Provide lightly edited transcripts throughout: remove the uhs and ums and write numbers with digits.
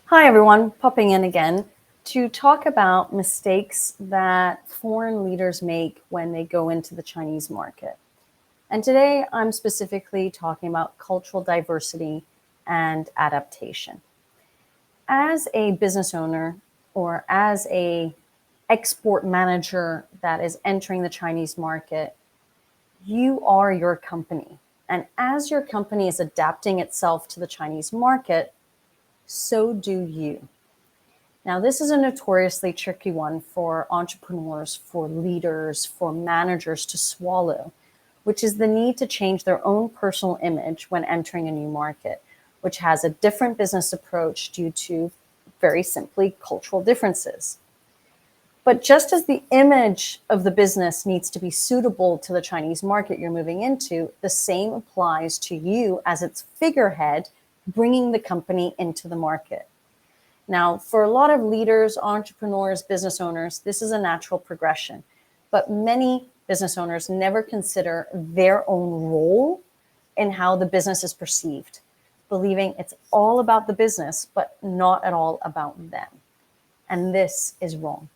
Hi, everyone. Popping in again to talk about mistakes that foreign leaders make when they go into the Chinese market. And today I'm specifically talking about cultural diversity and adaptation. As a business owner or as a export manager that is entering the Chinese market, you are your company. And as your company is adapting itself to the Chinese market, so do you. Now, this is a notoriously tricky one for entrepreneurs, for leaders, for managers to swallow, which is the need to change their own personal image when entering a new market, which has a different business approach due to, very simply, cultural differences. But just as the image of the business needs to be suitable to the Chinese market you're moving into, the same applies to you as its figurehead, bringing the company into the market. Now, for a lot of leaders, entrepreneurs, business owners, this is a natural progression. But many business owners never consider their own role in how the business is perceived, believing it's all about the business, but not at all about them. And this is wrong.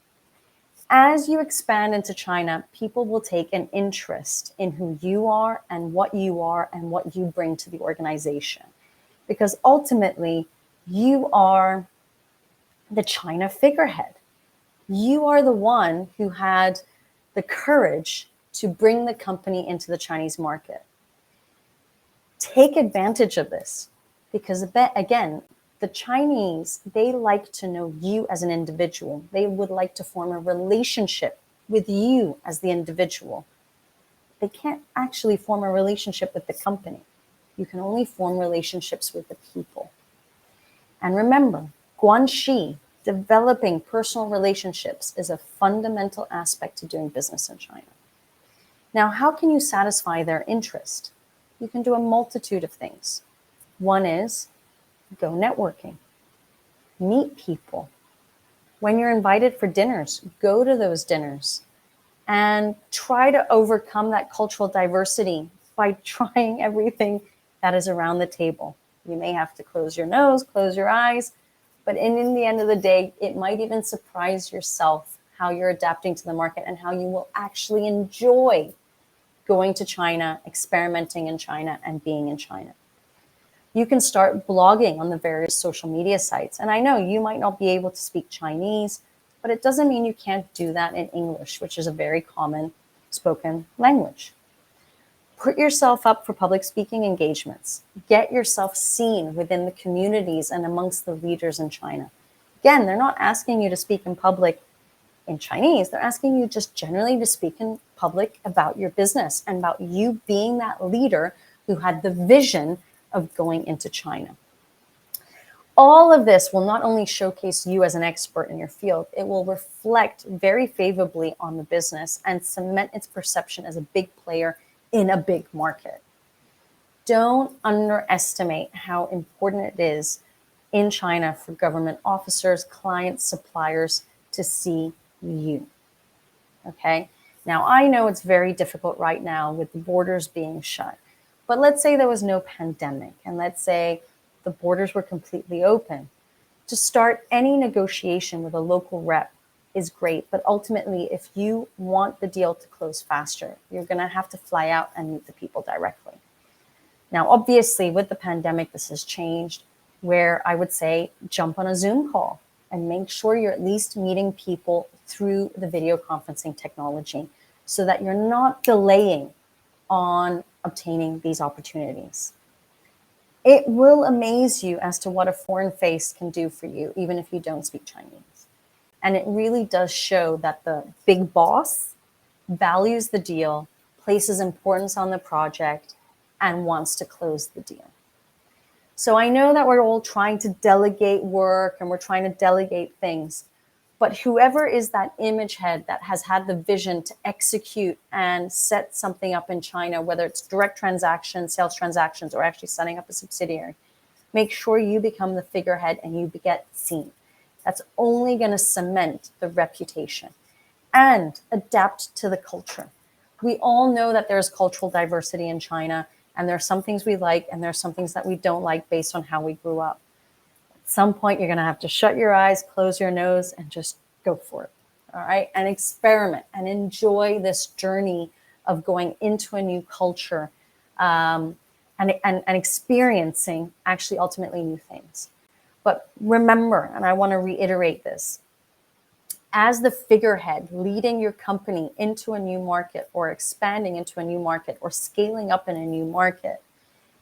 As you expand into China, people will take an interest in who you are and what you bring to the organization. Because ultimately, you are the China figurehead. You are the one who had the courage to bring the company into the Chinese market. Take advantage of this because, again, the Chinese, they like to know you as an individual. They would like to form a relationship with you as the individual. They can't actually form a relationship with the company. You can only form relationships with the people. And remember, Guanxi, developing personal relationships, is a fundamental aspect to doing business in China. Now, how can you satisfy their interest? You can do a multitude of things. One is go networking, meet people. When you're invited for dinners, go to those dinners and try to overcome that cultural diversity by trying everything that is around the table. You may have to close your nose, close your eyes, but in the end of the day, it might even surprise yourself how you're adapting to the market and how you will actually enjoy going to China, experimenting in China, and being in China. You can start blogging on the various social media sites. And I know you might not be able to speak Chinese, but it doesn't mean you can't do that in English, which is a very common spoken language. Put yourself up for public speaking engagements. Get yourself seen within the communities and amongst the leaders in China. Again, they're not asking you to speak in public in Chinese. They're asking you just generally to speak in public about your business and about you being that leader who had the vision of going into China. All of this will not only showcase you as an expert in your field, it will reflect very favorably on the business and cement its perception as a big player in a big market. Don't underestimate how important it is in China for government officers, clients, suppliers to see you. Okay? Now, I know it's very difficult right now with the borders being shut. But let's say there was no pandemic, and let's say the borders were completely open. To start any negotiation with a local rep is great, but ultimately, if you want the deal to close faster, you're going to have to fly out and meet the people directly. Now, obviously, with the pandemic, this has changed, where I would say jump on a Zoom call and make sure you're at least meeting people through the video conferencing technology so that you're not delaying on obtaining these opportunities. It will amaze you as to what a foreign face can do for you, even if you don't speak Chinese. And it really does show that the big boss values the deal, places importance on the project, and wants to close the deal. So I know that we're all trying to delegate work and we're trying to delegate things, but whoever is that image head that has had the vision to execute and set something up in China, whether it's direct transactions, sales transactions, or actually setting up a subsidiary, make sure you become the figurehead and you get seen. That's only going to cement the reputation and adapt to the culture. We all know that there's cultural diversity in China, and there are some things we like and there are some things that we don't like based on how we grew up. some point, you're going to have to shut your eyes, close your nose, and just go for it. All right. And experiment and enjoy this journey of going into a new culture and experiencing actually ultimately new things. But remember, and I want to reiterate this, as the figurehead leading your company into a new market or expanding into a new market or scaling up in a new market,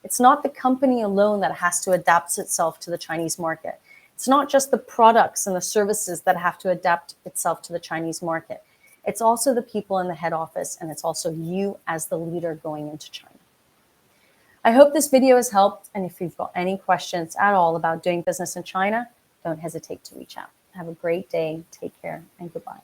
it's not the company alone that has to adapt itself to the Chinese market. It's not just the products and the services that have to adapt itself to the Chinese market. It's also the people in the head office, and it's also you as the leader going into China. I hope this video has helped, and if you've got any questions at all about doing business in China, don't hesitate to reach out. Have a great day, take care, and goodbye.